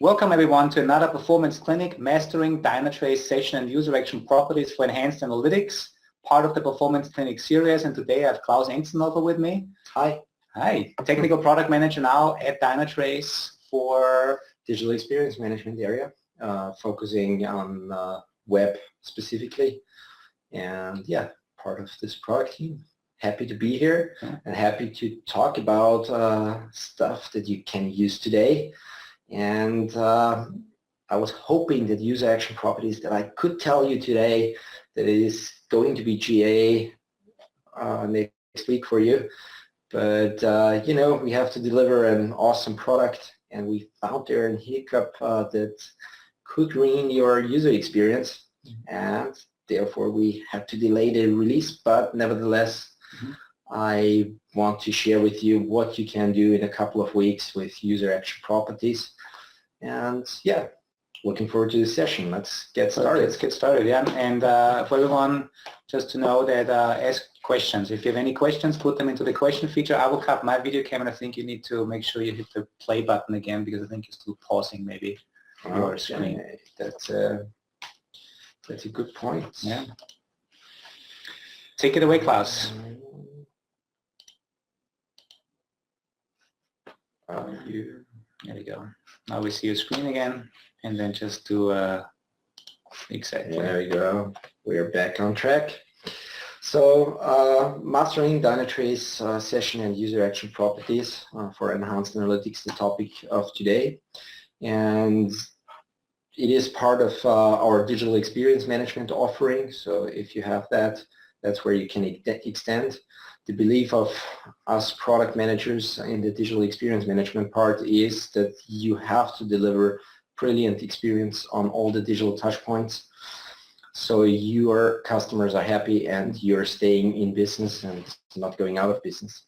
Welcome everyone to another performance clinic, Mastering Dynatrace Session and User Action Properties for Enhanced Analytics, part of the Performance Clinic series. And today I have Klaus Enzenhofer with me. Hi. Hi. Technical Product Manager now at Dynatrace for Digital Experience Management area, focusing on web specifically. And yeah, part of this product team. Happy to be here and happy to talk about stuff that you can use today. And I was hoping that user action properties that I could tell you today that it is going to be GA next week for you. But you know, we have to deliver an awesome product, and we found there a hiccup that could ruin your user experience, and therefore we had to delay the release. But nevertheless, I want to share with you what you can do in a couple of weeks with user action properties. And yeah, looking forward to this session. Let's get started. Let's get started, yeah. And for everyone, just to know that ask questions. If you have any questions, put them into the question feature. I will cut my video camera. I think you need to make sure you hit the play button again because I think you're still pausing maybe your screen. That's a good point. Yeah. Take it away, Klaus. There we go. Now we see your screen again, and then just do exactly. There we go. We're back on track. So mastering Dynatrace session and user action properties for enhanced analytics, the topic of today. And it is part of our digital experience management offering. So if you have that, that's where you can extend. The belief of us product managers in the digital experience management part is that you have to deliver brilliant experience on all the digital touch points so your customers are happy and you're staying in business and not going out of business.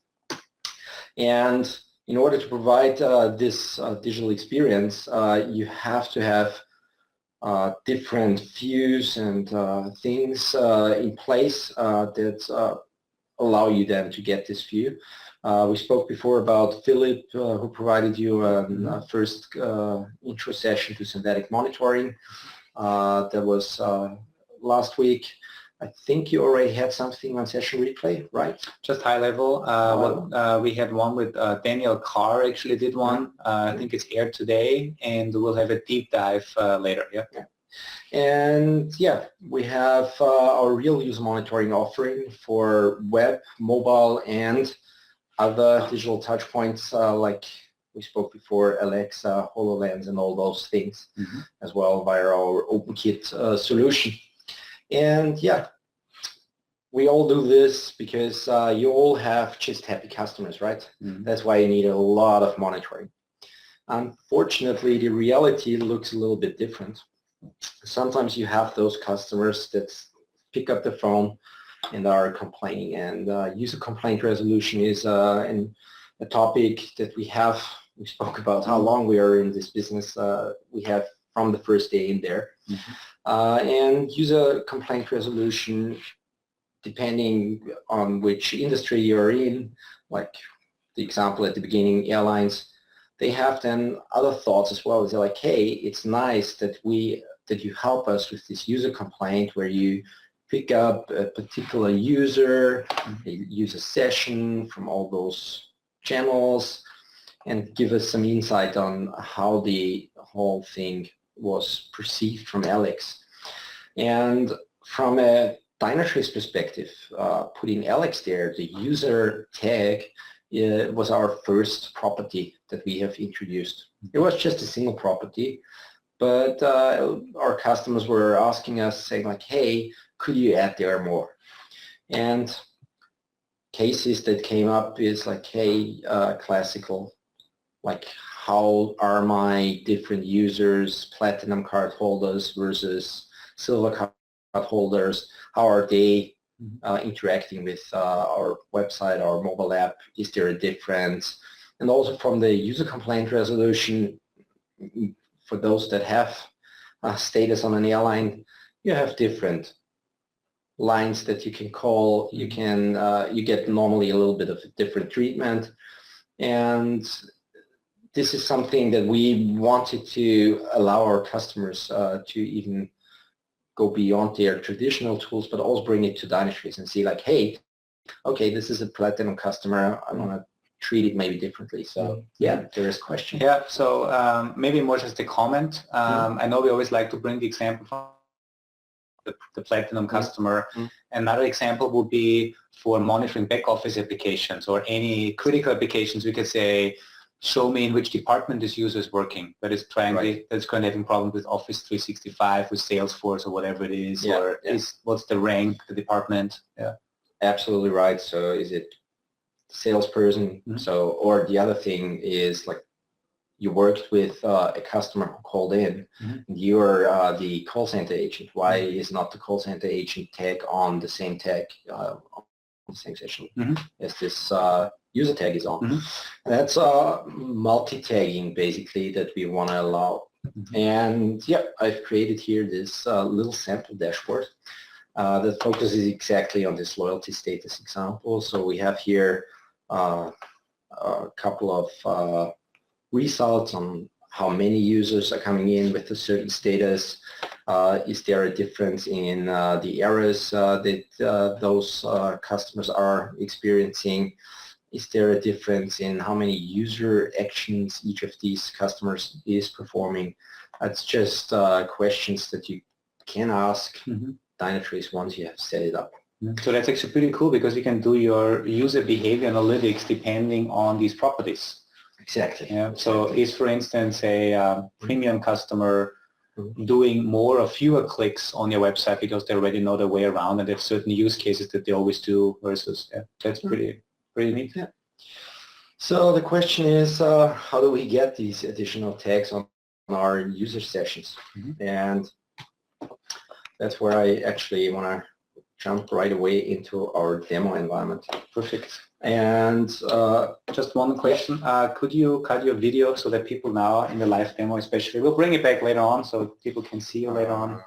And in order to provide this digital experience, you have to have different views and things in place that allow you then to get this view. We spoke before about Philip, who provided you a first intro session to synthetic monitoring. That was last week. I think you already had something on session replay, right? Just high level. We had one with Daniel Carr actually did one. I think it's aired today, and we'll have a deep dive later. Yeah. And yeah, we have our Real User Monitoring offering for web, mobile, and other digital touchpoints like we spoke before, Alexa, HoloLens, and all those things as well via our OpenKit solution. And yeah, we all do this because you all have just happy customers, right? That's why you need a lot of monitoring. Unfortunately, the reality looks a little bit different. Sometimes you have those customers that pick up the phone and are complaining, and user complaint resolution is a topic that we spoke about how long we are in this business. We have from the first day in there. And user complaint resolution, depending on which industry you're in, like the example at the beginning, airlines, they have then other thoughts as well. They're like, hey, it's nice that you help us with this user complaint where you pick up a particular user, a user session from all those channels, and give us some insight on how the whole thing was perceived from Alex. And from a Dynatrace perspective, putting Alex there, the user tag, was our first property that we have introduced. It was just a single property, but our customers were asking us, saying like, hey, could you add there more? And cases that came up is like, hey, classical, like how are my different users, platinum card holders versus silver card holders, how are they interacting with our website, our mobile app? Is there a difference? And also from the user complaint resolution, for those that have status on an airline, you have different lines that you can call. You can you get normally a little bit of a different treatment, and this is something that we wanted to allow our customers to even go beyond their traditional tools, but also bring it to Dynatrace and see like, hey, okay, this is a platinum customer. I want to treat it maybe differently. So yeah, there is a question. Yeah, so maybe more just a comment. I know we always like to bring the example from the platinum customer. Another example would be for monitoring back office applications or any critical applications. We could say, show me in which department this user is working. That is trying that's currently having problems with Office 365, with Salesforce or whatever it is, or what's the rank, the department. Yeah, absolutely right. So is it salesperson? So, or the other thing is like you worked with a customer who called in, and you're the call center agent. Why is not the call center agent tag on the same tag on the same session as this user tag is on? That's multi-tagging basically that we want to allow. And yeah, I've created here this little sample dashboard that focuses exactly on this loyalty status example. So we have here a couple of results on how many users are coming in with a certain status. Is there a difference in the errors that those customers are experiencing? Is there a difference in how many user actions each of these customers is performing? It's just questions that you can ask Dynatrace once you have set it up. So that's actually pretty cool because you can do your user behavior analytics depending on these properties. Exactly. Yeah. So is, for instance, a premium customer doing more or fewer clicks on your website because they already know their way around and they have certain use cases that they always do versus, that's pretty neat. Yeah. So the question is, how do we get these additional tags on our user sessions? And that's where I actually want to jump right away into our demo environment. Perfect. And just one question, could you cut your video so that people now in the live demo especially, we'll bring it back later on so people can see you later on.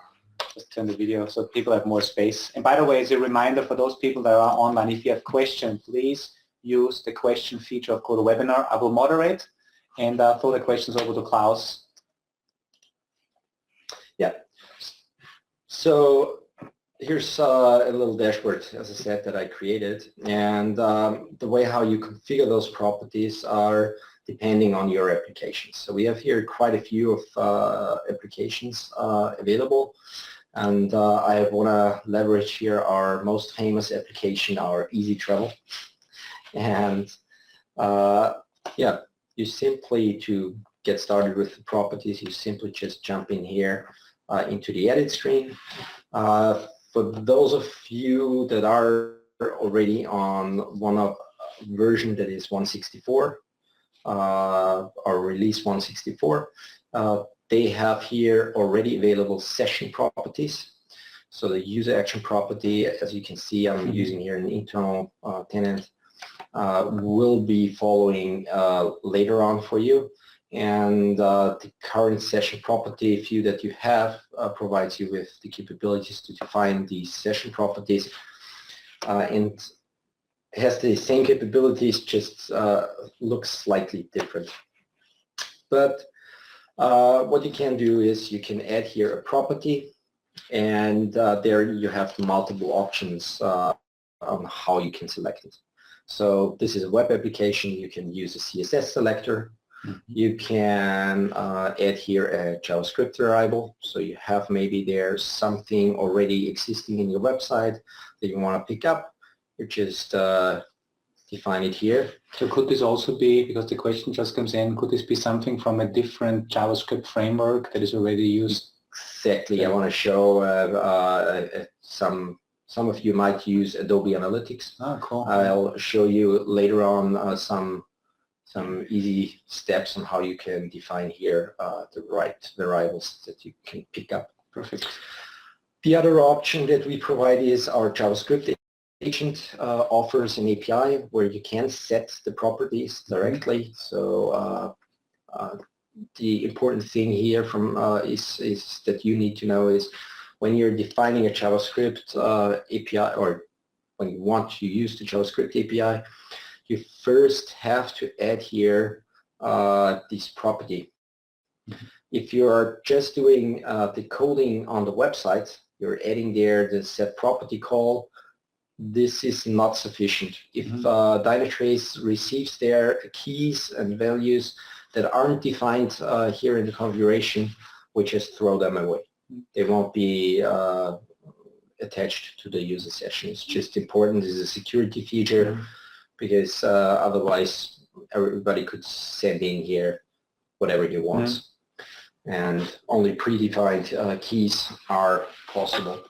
Just turn the video so people have more space. And by the way, as a reminder for those people that are online, if you have questions, please use the question feature of GoToWebinar. I will moderate and throw the questions over to Klaus. Yeah. So here's a little dashboard, as I said, that I created. And the way how you configure those properties are depending on your applications. So we have here quite a few of applications available. And I want to leverage here our most famous application, our Easy Travel. And yeah, you simply, to get started with the properties, you simply just jump in here into the edit screen. For those of you that are already on one of version that is 164 or release 164, they have here already available session properties. So the user action property, as you can see, I'm using here an internal tenant, will be following later on for you. And the current session property view that you have provides you with the capabilities to define these session properties and has the same capabilities, just looks slightly different. But what you can do is you can add here a property, and there you have multiple options on how you can select it. So this is a web application. You can use a CSS selector. You can add here a JavaScript variable. So you have maybe there's something already existing in your website that you want to pick up. You just define it here. So could this also be, because the question just comes in, could this be something from a different JavaScript framework that is already used? Exactly. I want to show some of you might use Adobe Analytics. Oh, cool. I'll show you later on some easy steps on how you can define here the right variables that you can pick up. Perfect. The other option that we provide is our JavaScript agent offers an API where you can set the properties directly. So the important thing here from is that you need to know is when you're defining a JavaScript API, or when you want to use the JavaScript API, you first have to add here this property. If you're just doing the coding on the website, you're adding there the set property call, this is not sufficient. If Dynatrace receives their keys and values that aren't defined here in the configuration, we just throw them away. They won't be attached to the user session. It's just important as a security feature because otherwise everybody could send in here whatever he wants. And only predefined keys are possible.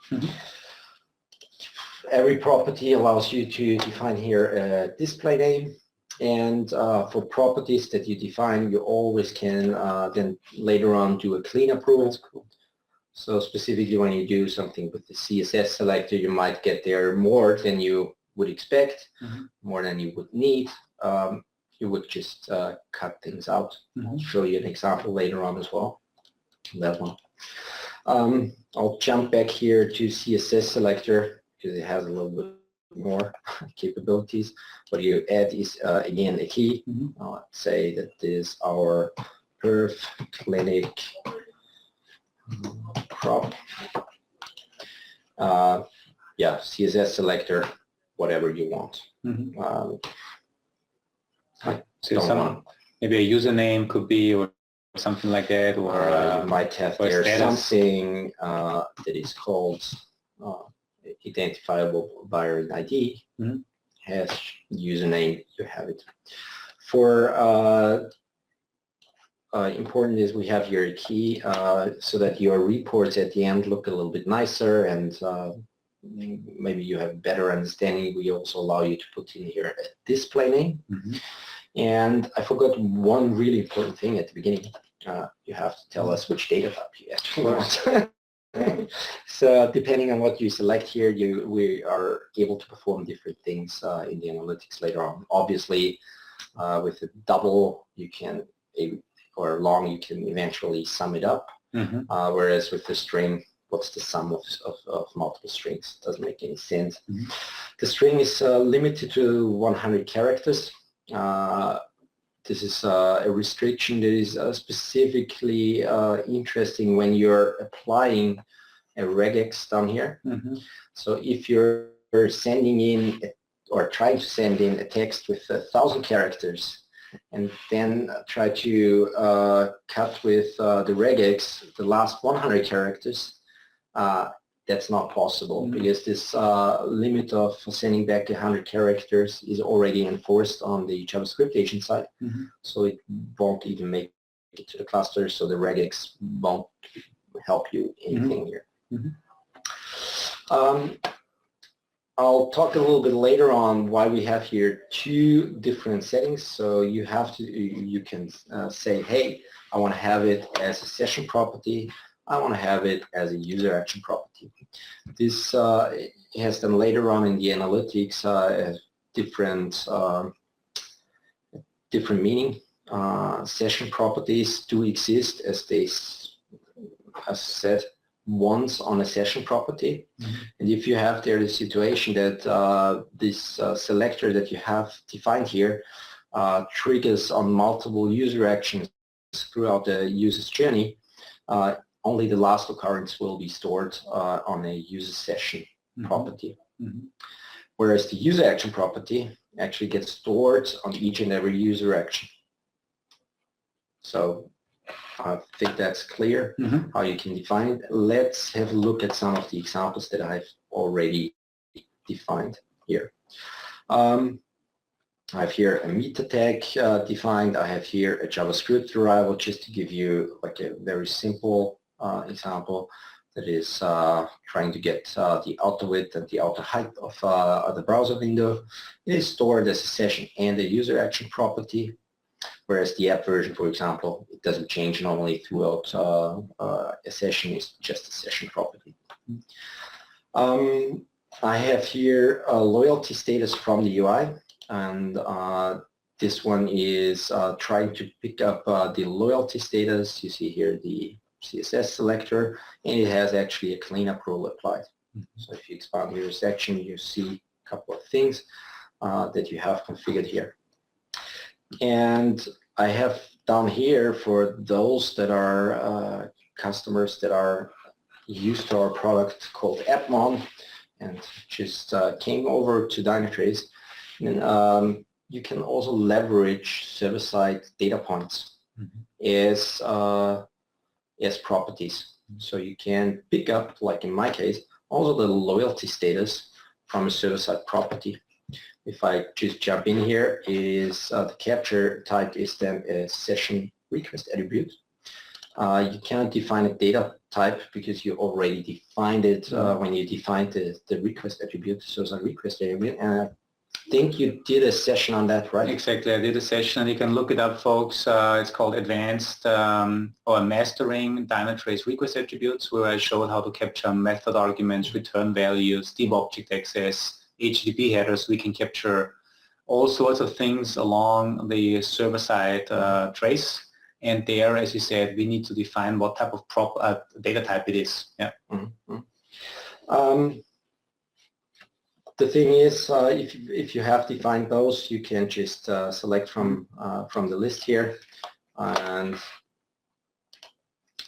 Every property allows you to define here a display name, and for properties that you define, you always can then later on do a cleanup rule. That's cool. So specifically when you do something with the CSS selector, you might get there more than you would expect, more than you would need. You would just cut things out. I'll show you an example later on as well. That one. I'll jump back here to CSS selector because it has a little bit more capabilities. What you add is again a key. Let's say that this is our perf clinic crop. Yeah, CSS selector, whatever you want. So maybe a username could be, or something like that, or you might have there something that is called identifiable by an ID, has username, you have it. For important is we have here a key so that your reports at the end look a little bit nicer, and maybe you have better understanding. We also allow you to put in here a display name. And I forgot one really important thing at the beginning. You have to tell us which data type you actually want. So depending on what you select here, we are able to perform different things in the analytics later on. Obviously, with a double, you can, or long, you can eventually sum it up. Whereas with the string, what's the sum of multiple strings? Doesn't make any sense. The string is limited to 100 characters. This is a restriction that is specifically interesting when you're applying a regex down here. So if you're sending in or trying to send in a text with 1,000 characters and then try to cut with the regex the last 100 characters, that's not possible because this limit of sending back 100 characters is already enforced on the JavaScript agent side. So it won't even make it to the cluster, so the regex won't help you anything here. I'll talk a little bit later on why we have here two different settings. So you have to, you can say, hey, I want to have it as a session property. I want to have it as a user action property. This has then later on in the analytics different meaning. Session properties do exist as they, as said, once on a session property. And if you have there the situation that this selector that you have defined here triggers on multiple user actions throughout the user's journey, only the last occurrence will be stored on a user session property. Whereas the user action property actually gets stored on each and every user action. So I think that's clear how you can define it. Let's have a look at some of the examples that I've already defined here. I have here a meta tag defined. I have here a JavaScript variable, just to give you like a very simple example that is trying to get the outer width and the outer height of the browser window. It is stored as a session and a user action property, whereas the app version, for example, it doesn't change normally throughout a session. It's just a session property. I have here a loyalty status from the UI, and this one is trying to pick up the loyalty status. You see here the CSS selector, and it has actually a cleanup rule applied. So if you expand your section, you see a couple of things that you have configured here. And I have down here for those that are customers that are used to our product called AppMon and just came over to Dynatrace. And you can also leverage server-side data points as properties. So you can pick up, like in my case, also the loyalty status from a server-side property. If I just jump in here, is the capture type is then a session request attribute. You cannot define a data type because you already defined it when you defined the request attribute, so it's a request attribute. And I think you did a session on that, right? Exactly, I did a session, and you can look it up, folks. It's called Advanced or Mastering Dynatrace Request Attributes, where I showed how to capture method arguments, return values, deep object access, HTTP headers. We can capture all sorts of things along the server-side trace. And there, as you said, we need to define what type of data type it is. Yeah. The thing is, if you have defined those, you can just select from the list here, and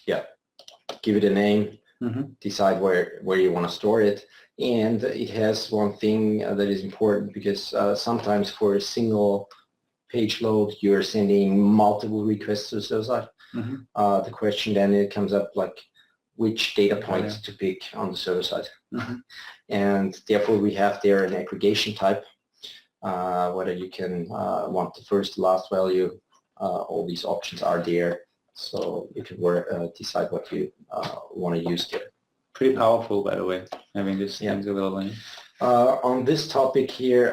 yeah, give it a name, decide where you want to store it. And it has one thing that is important, because sometimes for a single page load, you're sending multiple requests to the server side. The question then it comes up like which data points to pick on the server side. And therefore we have there an aggregation type, whether you can want the first, last value, all these options are there. So you can decide what you want to use there. Pretty powerful, by the way, having these things available. On this topic here,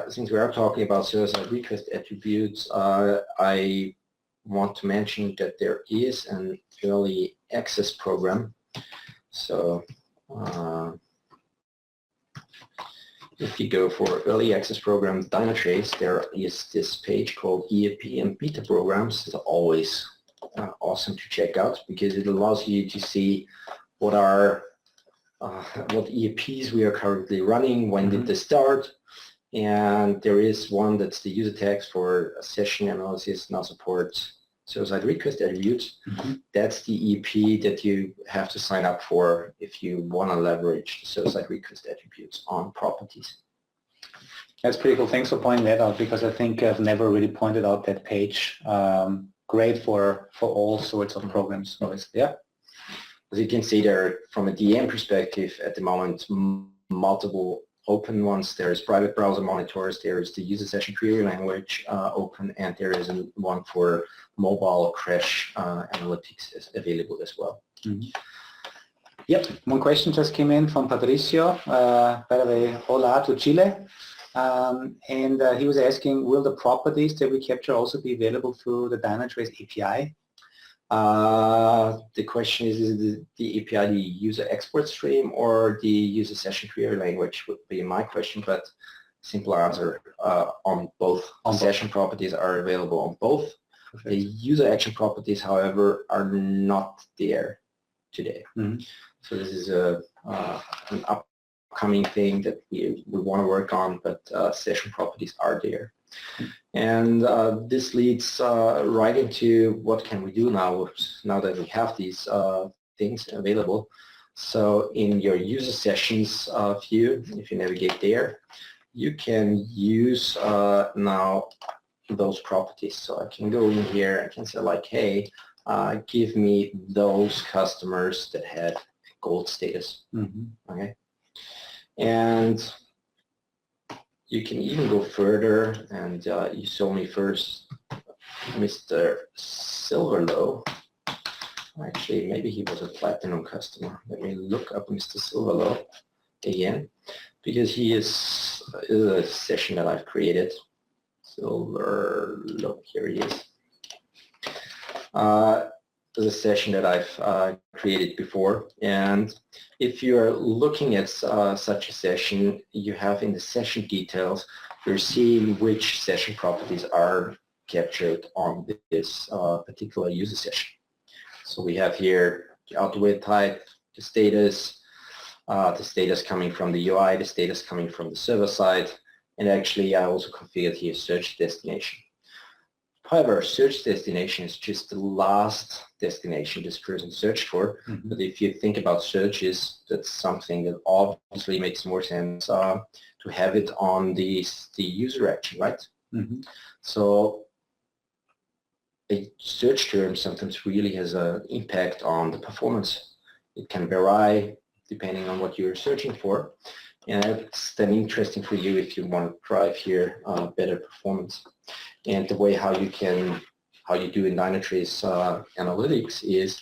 since we are talking about server-side request attributes, I want to mention that there is an early access program. So if you go for early access program Dynatrace, there is this page called EAP and beta programs. It's always awesome to check out, because it allows you to see what EAPs we are currently running, when did they start, and there is one that's the user tags for session analysis, now supports server-side request attributes. That's the EAP that you have to sign up for if you want to leverage server-side request attributes on properties. That's pretty cool. Thanks for pointing that out, because I think I've never really pointed out that page. Great for all sorts of programs. So yeah. As you can see there, from a DM perspective, at the moment, multiple open ones. There is private browser monitors, there is the user session query language open, and there is one for mobile crash analytics is available as well. Yep, one question just came in from Patricio. By the way, hola to Chile. And he was asking, will the properties that we capture also be available through the Dynatrace API? The question is the API the user export stream or the user session query language would be my question, but simple answer, on both. Session properties are available on both. The user action properties, however, are not there today. So this is an upcoming thing that we want to work on, but session properties are there. And this leads right into what can we do now that we have these things available. So in your user sessions view, if you navigate there, you can use now those properties. So I can go in here, I can say like, hey, give me those customers that had gold status. Okay, and you can even go further, and you saw me first, Mr. Silverlow. Actually, maybe he was a platinum customer. Let me look up Mr. Silverlow again, because he is a session that I've created. Silverlow, here he is. This is a session that I've created before, and if you are looking at such a session, you have in the session details, you're seeing which session properties are captured on this particular user session. So we have here the auto type, the status coming from the UI, the status coming from the server side, and actually I also configured here search destination. However, search destination is just the last destination this person searched for. But if you think about searches, that's something that obviously makes more sense to have it on the user action, right? So a search term sometimes really has an impact on the performance. It can vary depending on what you're searching for. And it's then interesting for you if you want to drive here better performance. And the way how you do in Dynatrace analytics is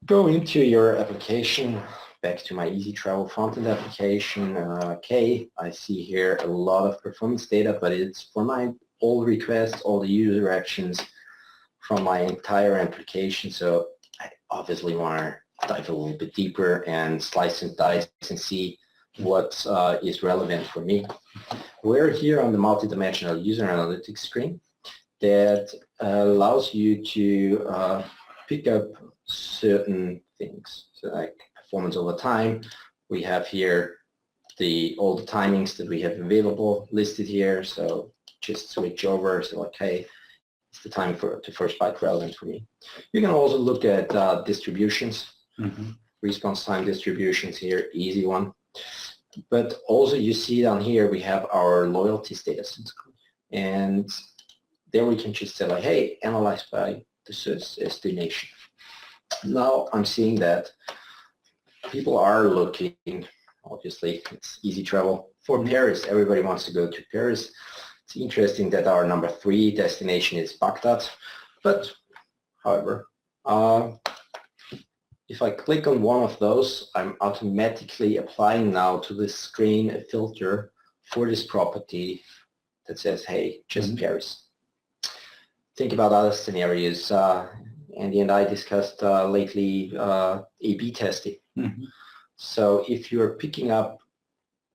go into your application, back to my Easy Travel frontend application. Okay, I see here a lot of performance data, but it's for my all requests, all the user actions from my entire application. So I obviously want to dive a little bit deeper and slice and dice and see what is relevant for me. We're here on the multidimensional user analytics screen that allows you to pick up certain things, so like performance over time. We have here all the timings that we have available listed here. So just switch over. So like, hey, it's the time to first byte relevant for me. You can also look at distributions, response time distributions here, easy one. But also you see down here we have our loyalty status. And there we can just say like, hey, analyze by the search destination. Now I'm seeing that people are looking, obviously it's easy travel, for Paris. Everybody wants to go to Paris. It's interesting that our number 3 destination is Baghdad. But however, if I click on one of those, I'm automatically applying now to this screen a filter for this property that says, hey, just Paris. Think about other scenarios. Andy and I discussed lately A/B testing. So if you're picking up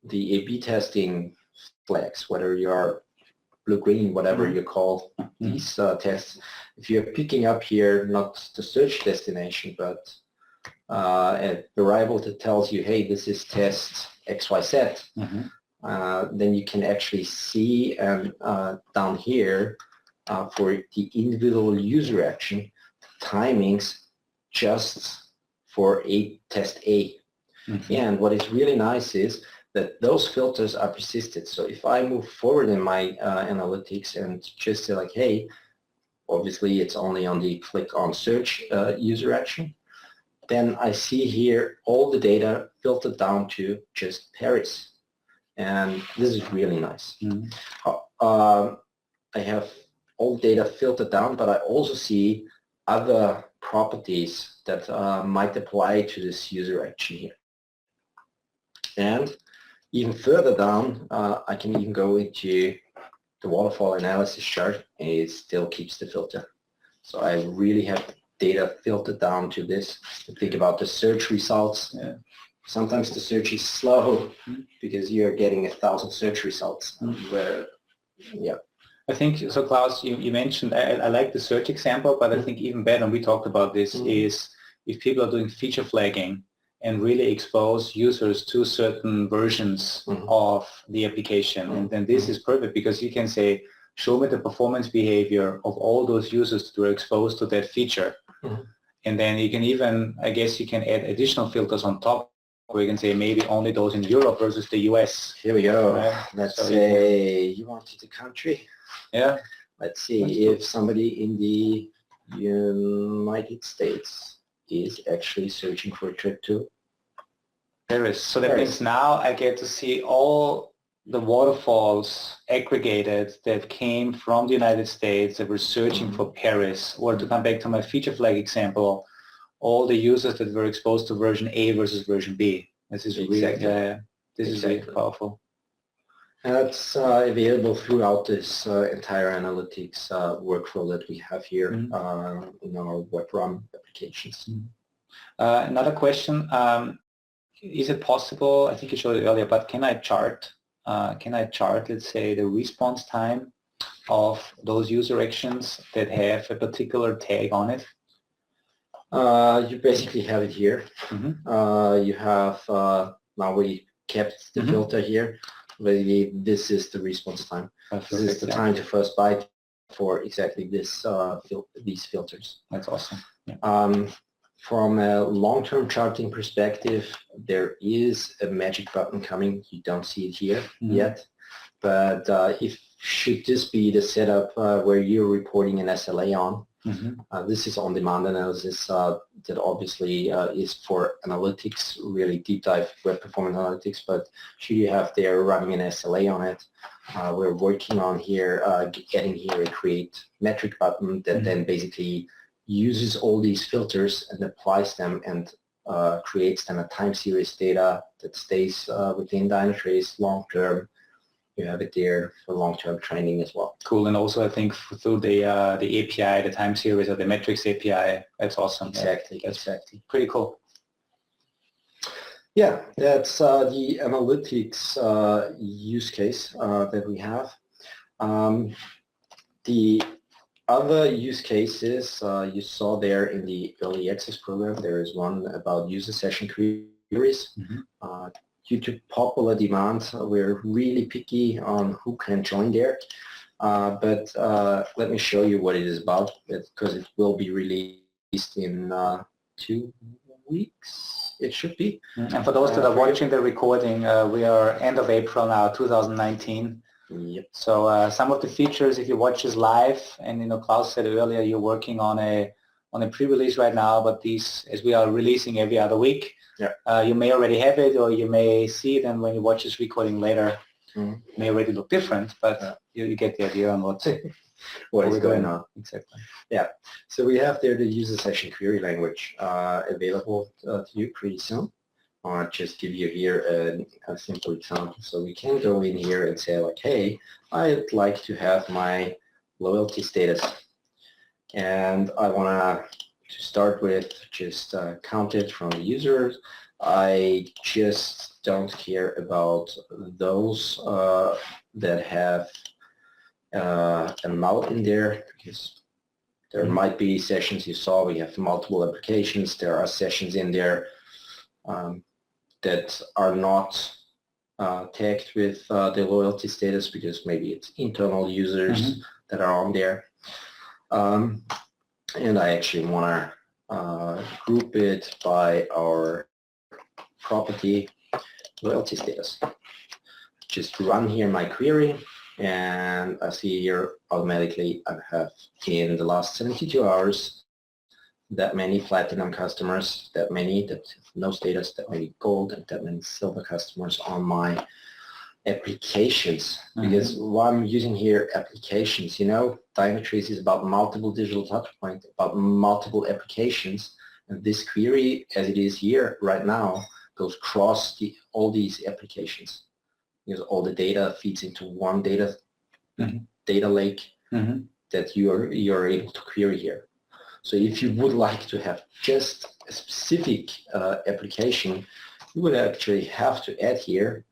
the A/B testing flags, whether you're blue-green, whatever you call these tests, if you're picking up here not the search destination, but a variable that tells you, hey, this is test XYZ, then you can actually see down here for the individual user action, timings just for test A. And what is really nice is that those filters are persisted. So if I move forward in my analytics and just say like, hey, obviously it's only on the click on search user action, then I see here all the data filtered down to just Paris. And this is really nice. I have all data filtered down, but I also see other properties that might apply to this user action here. And even further down, I can even go into the waterfall analysis chart and it still keeps the filter. So I really have data filtered down to this. Think about the search results. Sometimes the search is slow because you're getting 1,000 search results. Where, I think, so Klaus, you mentioned, I like the search example, but I think even better, and we talked about this, is if people are doing feature flagging and really expose users to certain versions of the application. And then this is perfect because you can say, show me the performance behavior of all those users that were exposed to that feature. And then you can even, I guess you can add additional filters on top where you can say maybe only those in Europe versus the US. Here we go. Right? Let's say you wanted the country. Let's see if somebody in the United States is actually searching for a trip to Paris. So that means now I get to see all the waterfalls aggregated that came from the United States that were searching for Paris. Or to come back to my feature flag example, all the users that were exposed to version A versus version B. This is really, this is really powerful. And that's available throughout this entire analytics workflow that we have here in our web run applications. Another question, is it possible, I think you showed it earlier, but can I chart, let's say, the response time of those user actions that have a particular tag on it? You basically have it here. You have, now we kept the filter here. This is the response time. This is the time to first byte. for exactly this these filters. That's awesome. Yeah. From a long-term charting perspective, there is a magic button coming. You don't see it here yet, but if should this be the setup where you're reporting an SLA on, this is on-demand analysis that obviously is for analytics, really deep dive web performance analytics, but should you have there running an SLA on it, we're working on here, getting here a create metric button that then basically uses all these filters and applies them and creates them a time series data that stays within Dynatrace long term. You have it there for long-term training as well. Cool, and also I think through the API, the time series or the metrics API, that's awesome. Exactly, yeah, that's exactly. Pretty cool. Yeah, that's the analytics use case that we have. The other use cases you saw there in the early access program, there is one about user session queries. Due to popular demand, we're really picky on who can join there. But let me show you what it is about, because it will be released in 2 weeks, it should be. And for those that are watching the recording, we are end of April now, 2019. Yep. So some of the features, if you watch this live, and Klaus said earlier, you're working on a pre-release right now, but these, as we are releasing every other week, you may already have it, or you may see it, and when you watch this recording later, it may already look different, but you get the idea on what is going on. Exactly. Yeah. So we have there the user session query language available to you pretty soon. I'll just give you here a simple example. So we can go in here and say, like, hey, I'd like to have my loyalty status, and I want to start with just count it from the users. I just don't care about those that have a null in there, because there might be sessions you saw. We have multiple applications. There are sessions in there that are not tagged with the loyalty status, because maybe it's internal users that are on there. And I actually want to group it by our property loyalty status. Just run here my query, and I see here automatically I have in the last 72 hours that many platinum customers, that many that have no status, that many gold, and that many silver customers on my applications. Because while I'm using here applications, Dynatrace is about multiple digital touchpoints, about multiple applications, and this query, as it is here right now, goes across all these applications, because all the data feeds into one data lake that you're able to query here. So if you would like to have just a specific application, you would actually have to add here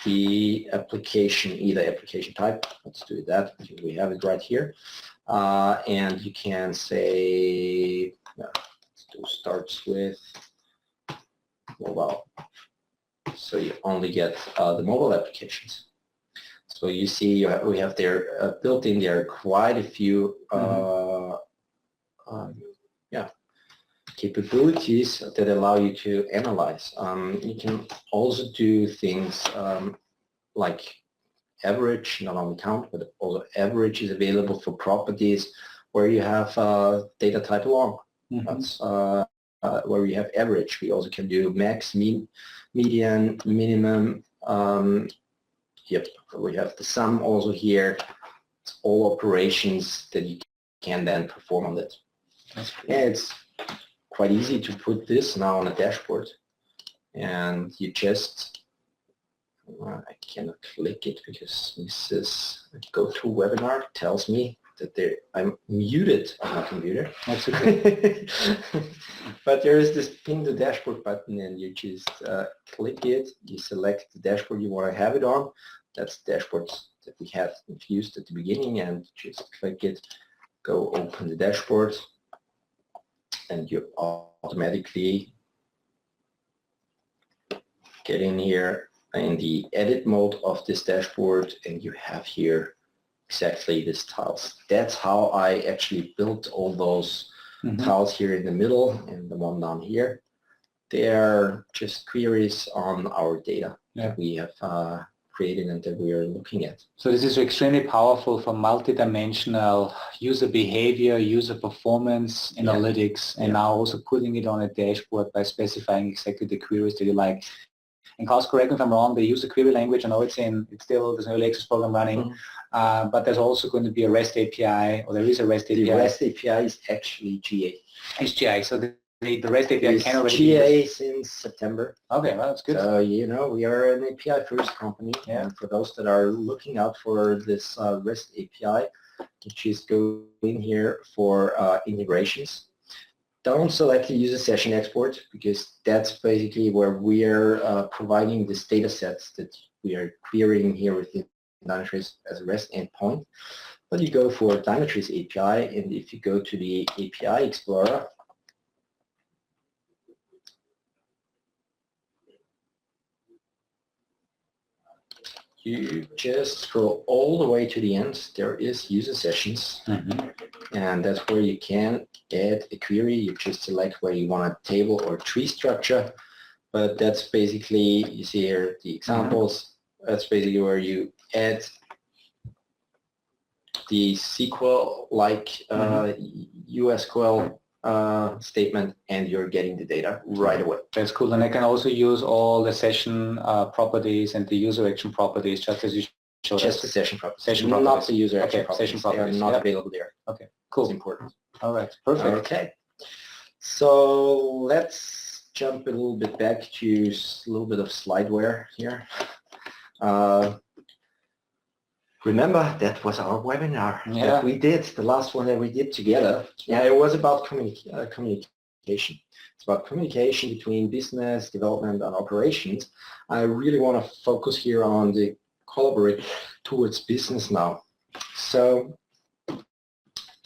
the application, either application type. Let's do that. We have it right here. And you can say, starts with mobile. So you only get the mobile applications. So you see we have there built in there quite a few capabilities that allow you to analyze. You can also do things like average, not only count, but also average is available for properties where you have data type long. That's where we have average. We also can do max, median, minimum. We have the sum also here. It's all operations that you can then perform on it. It's quite easy to put this now on a dashboard, and you just, I cannot click it because this is go to webinar, tells me that I'm muted on my computer. That's okay. But there is this pin the dashboard button, and you just click it, you select the dashboard you want to have it on. That's the dashboard that we had infused at the beginning, and just click it, go open the dashboard, and you automatically get in here in the edit mode of this dashboard, and you have here exactly these tiles. That's how I actually built all those tiles here in the middle and the one down here. They are just queries on our data that we have created and that we are looking at. So this is extremely powerful for multidimensional user behavior, user performance, analytics, and now also putting it on a dashboard by specifying exactly the queries that you like. And Klaus, correct me if I'm wrong, they use the query language. I know it's still, there's an early access program running, but there's also going to be a REST API, or there is a REST API. The REST API is actually GA. It's GA, so the REST API can already GA since September. Okay, well, that's good. So, you know, we are an API first company, and for those that are looking out for this REST API, you just go in here for integrations. Don't select the user session export, because that's basically where we're providing these data sets that we are querying here within Dynatrace as a REST endpoint. But you go for Dynatrace API, and if you go to the API Explorer, you just scroll all the way to the end. There is user sessions, and that's where you can add a query. You just select where you want a table or tree structure, but that's basically, you see here the examples, that's basically where you add the SQL-like USQL statement, and you're getting the data right away. That's cool. And I can also use all the session properties and the user action properties, just as you showed us. Just the session properties, not the user action properties. Session properties. They are not available there. Okay, cool. It's important. All right, perfect. Okay. So let's jump a little bit back to a little bit of slideware here. Remember, that was our webinar that we did, the last one that we did together. Yeah, it was about communication. It's about communication between business, development, and operations. I really want to focus here on the collaborate towards business now. So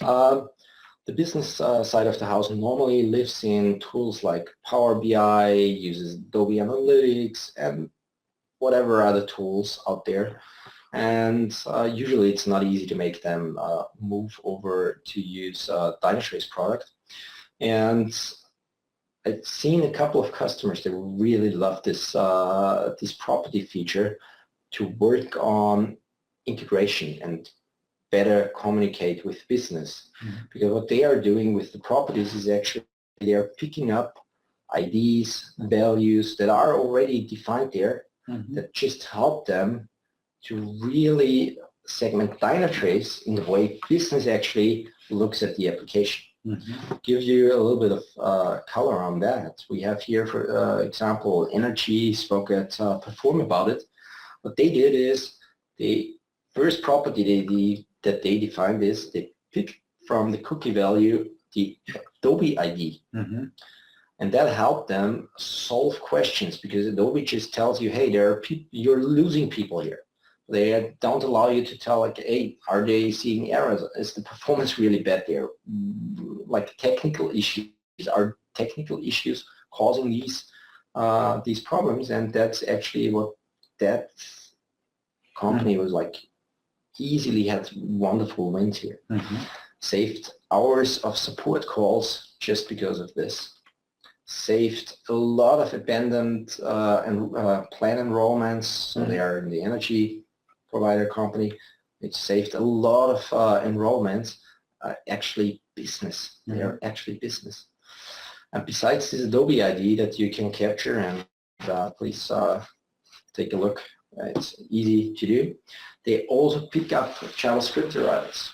the business side of the house normally lives in tools like Power BI, uses Adobe Analytics, and whatever other tools out there. And usually it's not easy to make them move over to use Dynatrace product. And I've seen a couple of customers that really love this, this property feature to work on integration and better communicate with business. Because what they are doing with the properties is actually they are picking up IDs, values that are already defined there that just help them to really segment Dynatrace in the way business actually looks at the application. Give you a little bit of color on that. We have here, for example, Energy spoke at Perform about it. What they did is the first property that they defined is they picked from the cookie value the Adobe ID. And that helped them solve questions, because Adobe just tells you, hey, there are you're losing people here. They don't allow you to tell, like, hey, are they seeing errors? Is the performance really bad there? Like technical issues, are technical issues causing these problems? And that's actually what that company was like, easily had wonderful wins here. Saved hours of support calls just because of this. Saved a lot of abandoned plan enrollments. So they are in the energy provider company. It saved a lot of enrollments, actually business. They are actually business. And besides this Adobe ID that you can capture, and please take a look, it's easy to do. They also pick up JavaScript derivatives.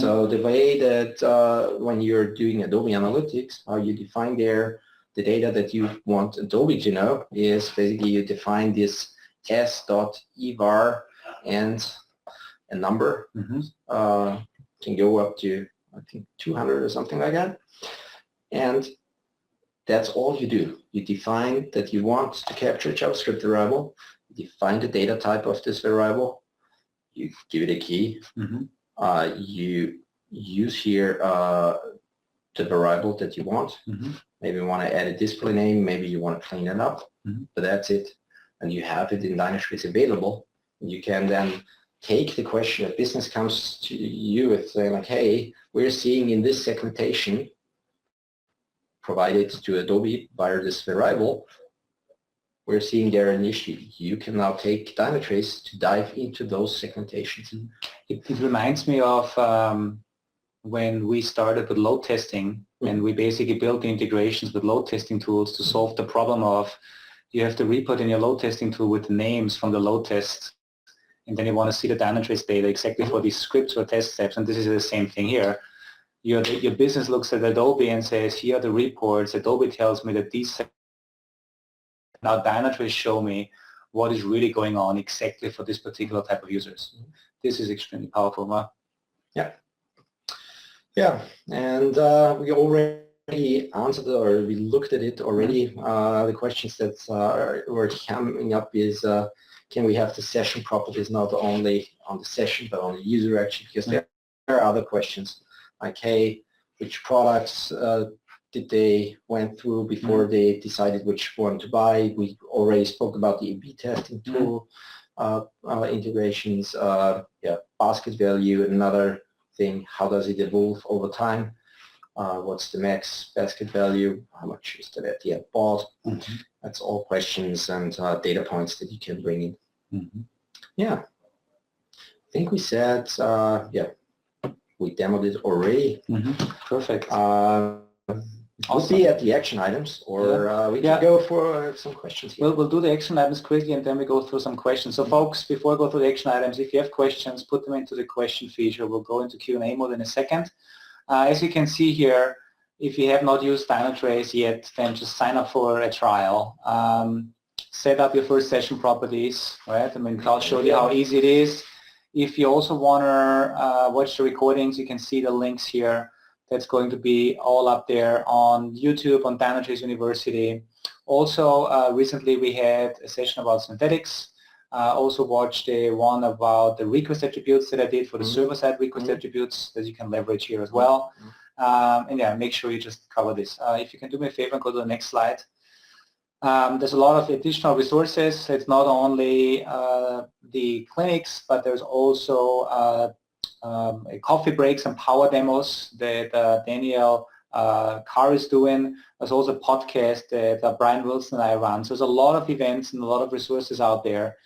So the way that when you're doing Adobe Analytics, how you define there the data that you want Adobe to know is basically you define this s.evar and a number. Can go up to, I think, 200 or something like that. And that's all you do. You define that you want to capture a JavaScript variable, you define the data type of this variable, you give it a key, you use here the variable that you want. Maybe you want to add a display name, maybe you want to clean it up, but that's it. And you have it in Dynatrace available. You can then take the question, a business comes to you with saying like, hey, we're seeing in this segmentation provided to Adobe via this variable, we're seeing there an issue. You can now take Dynatrace to dive into those segmentations. It reminds me of when we started with load testing, and we basically built the integrations with load testing tools to solve the problem of you have to report in your load testing tool with the names from the load test, and then you want to see the Dynatrace data exactly for these scripts or test steps, and this is the same thing here. Your business looks at Adobe and says, here are the reports. Adobe tells me that these, now Dynatrace show me what is really going on exactly for this particular type of users. This is extremely powerful, huh? Yeah. Yeah, and we already answered it, or we looked at it already. The questions that were coming up is, can we have the session properties not only on the session but on the user actually, because there are other questions like, hey, which products did they went through before they decided which one to buy. We already spoke about the A/B testing tool integrations, basket value, another thing, how does it evolve over time? What's the max basket value? How much is that at the end bought? That's all questions and data points that you can bring in. Yeah, I think we said, we demoed it already. Perfect. We'll be at the action items, or we can go for some questions here. We'll do the action items quickly, and then we go through some questions. So folks, before I go through the action items, if you have questions, put them into the question feature. We'll go into Q&A mode in a second. As you can see here, if you have not used Dynatrace yet, then just sign up for a trial. Set up your first session properties, right? I mean, Klaus showed you how easy it is. If you also want to watch the recordings, you can see the links here. That's going to be all up there on YouTube, on Dynatrace University. Also, recently we had a session about synthetics. Also watched a one about the request attributes that I did for the server-side request attributes that you can leverage here as well. And yeah, make sure you just cover this. If you can do me a favor and go to the next slide. There's a lot of additional resources. It's not only the clinics, but there's also coffee breaks and power demos that Daniel Carr is doing. There's also a podcast that Brian Wilson and I run. So there's a lot of events and a lot of resources out there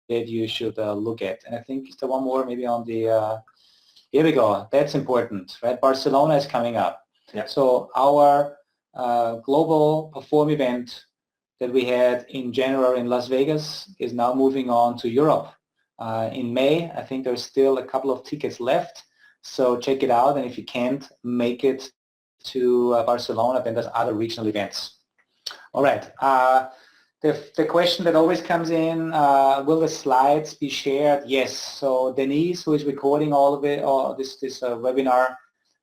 that you should look at. And I think is there one more maybe on the, here we go. That's important, right? Barcelona is coming up. Yeah. So our global Perform event that we had in January in Las Vegas is now moving on to Europe. In May, I think there's still a couple of tickets left, so check it out, and if you can't make it to Barcelona, then there's other regional events. All right, the question that always comes in, will the slides be shared? Yes, so Denise, who is recording all of it, or this webinar,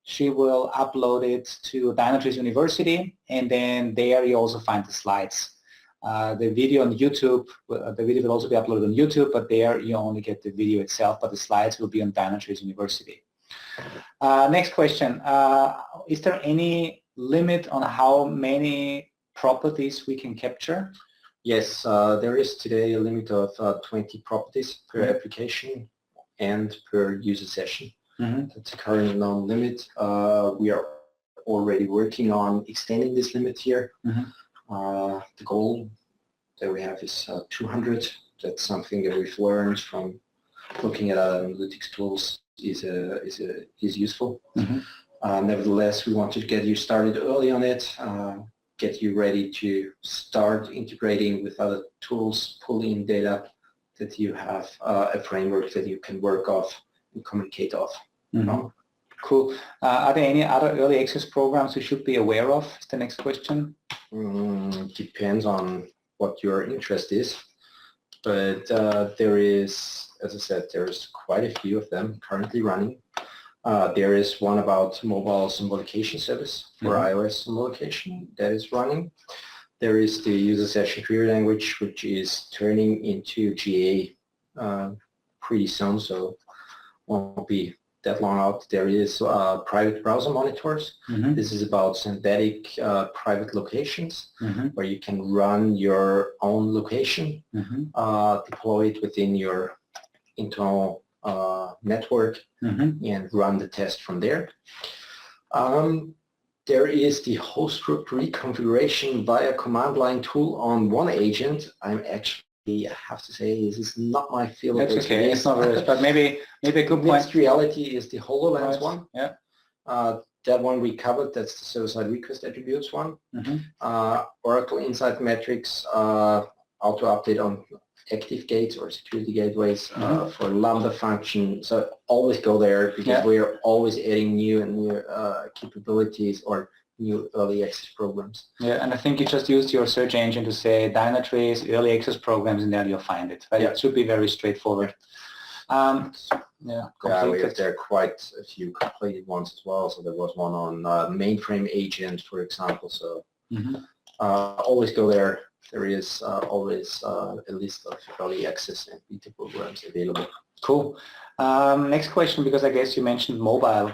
she will upload it to Dynatrace University, and then there you also find the slides. The video on YouTube, the video will also be uploaded on YouTube, but there you only get the video itself, but the slides will be on Dynatrace University. Next question, is there any limit on how many properties we can capture? Yes, there is today a limit of 20 properties per application and per user session. That's a current known limit. We are already working on extending this limit here. The goal that we have is 200. That's something that we've learned from looking at our analytics tools is useful. Nevertheless, we want to get you started early on it, get you ready to start integrating with other tools, pull in data that you have a framework that you can work off and communicate off. Cool. Are there any other early access programs we should be aware of? Is the next question. Depends on what your interest is, but there is, as I said, there's quite a few of them currently running. There is one about mobile symbolication service for iOS symbolication that is running. There is the user session query language, which is turning into GA pretty soon, so won't be that long out. There is private browser monitors. This is about synthetic private locations where you can run your own location, deploy it within your internal network and run the test from there. There is the host group reconfiguration via command line tool on one agent. I'm actually, I have to say, this is not my field. That's okay. It's not very, but maybe a good point. Mixed reality is the HoloLens one. Yeah. That one we covered. That's the server-side request attributes one. Oracle Insight Metrics, auto update on active gates or security gateways for Lambda function. So always go there because we are always adding new and new capabilities or new early access programs. Yeah, and I think you just used your search engine to say Dynatrace early access programs, and then you'll find it. Right? Yeah. It should be very straightforward. There are quite a few completed ones as well. So there was one on mainframe agent, for example. So always go there. There is always a list of early access and beta programs available. Cool. Next question, because I guess you mentioned mobile.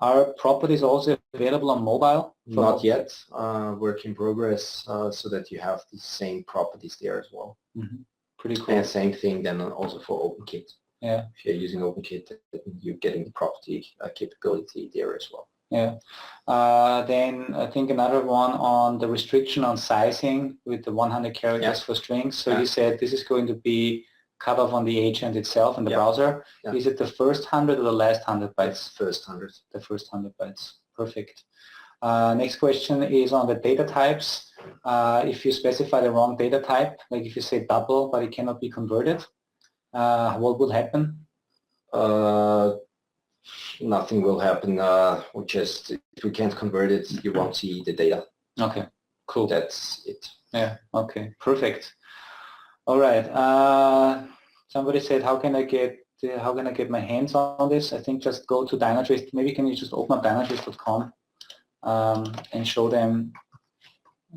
Are properties also available on mobile? Not yet. Work in progress, so that you have the same properties there as well. Pretty cool. And same thing then also for OpenKit. Yeah. If you're using OpenKit, you're getting the property capability there as well. Yeah. Then I think another one on the restriction on sizing with the 100 characters for strings. So you said this is going to be cut off on the agent itself in the browser. Is it the first 100 or the last 100 bytes? First 100. The first 100 bytes. Perfect. Next question is on the data types. If you specify the wrong data type, like if you say double but it cannot be converted, what will happen? Nothing will happen. If we can't convert it, you won't see the data. Okay, cool. That's it. Yeah. Okay. Perfect. All right. Somebody said, how can I get my hands on this? I think just go to Dynatrace. Maybe can you just open up Dynatrace.com and show them.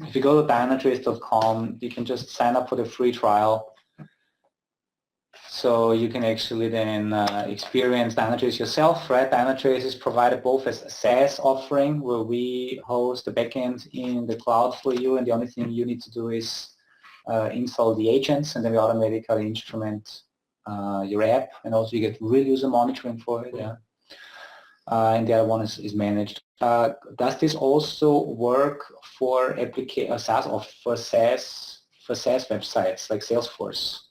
If you go to Dynatrace.com, you can just sign up for the free trial. So you can actually then experience Dynatrace yourself, right? Dynatrace is provided both as a SaaS offering where we host the backend in the cloud for you, and the only thing you need to do is install the agents, and then we automatically instrument your app, and also you get real user monitoring for it. Yeah. And the other one is managed. Does this also work for SaaS or for SaaS websites like Salesforce?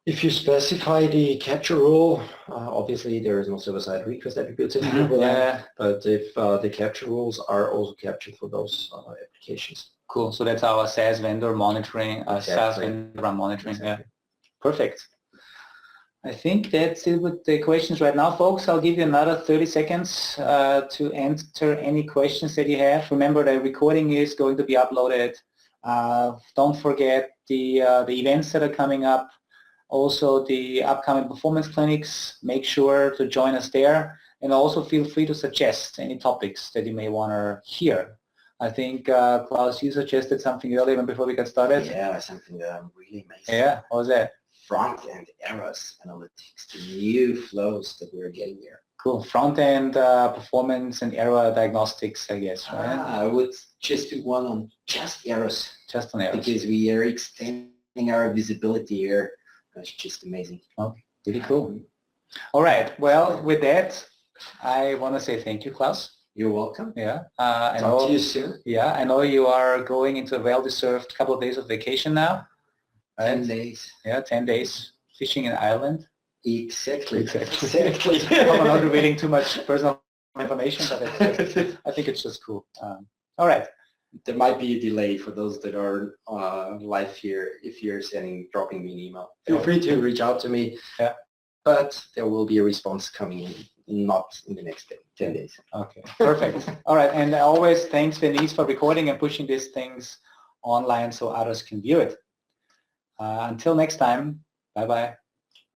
If you specify the capture rule, obviously there is no server-side request attributes available there, but if the capture rules are also captured for those applications. Cool. So that's our SaaS vendor monitoring, SaaS vendor monitoring. Exactly. Yeah. Perfect. I think that's it with the questions right now, folks. I'll give you another 30 seconds to enter any questions that you have. Remember, the recording is going to be uploaded. Don't forget the events that are coming up. Also the upcoming performance clinics, make sure to join us there, and also feel free to suggest any topics that you may want to hear. I think, Klaus, you suggested something earlier before we got started. Yeah, something really amazing. Yeah, what was that? Front-end errors analytics, the new flows that we're getting there. Cool. Front-end performance and error diagnostics, I guess, right? I would just do one on just errors. Just on errors. Because we are extending our visibility here. That's just amazing. Oh, really cool. All right. Well, with that, I want to say thank you, Klaus. You're welcome. Yeah. Talk to you soon. Yeah, I know you are going into a well-deserved couple of days of vacation now. Right? 10 days. Yeah, 10 days. Fishing in Ireland. Exactly. I'm not revealing too much personal information, but I think it's just cool. All right. There might be a delay for those that are live here. If you're dropping me an email, feel free to reach out to me. Yeah. But there will be a response coming in, not in the next 10 days. Okay, perfect. All right, and always thanks, Denise, for recording and pushing these things online so others can view it. Until next time, bye-bye.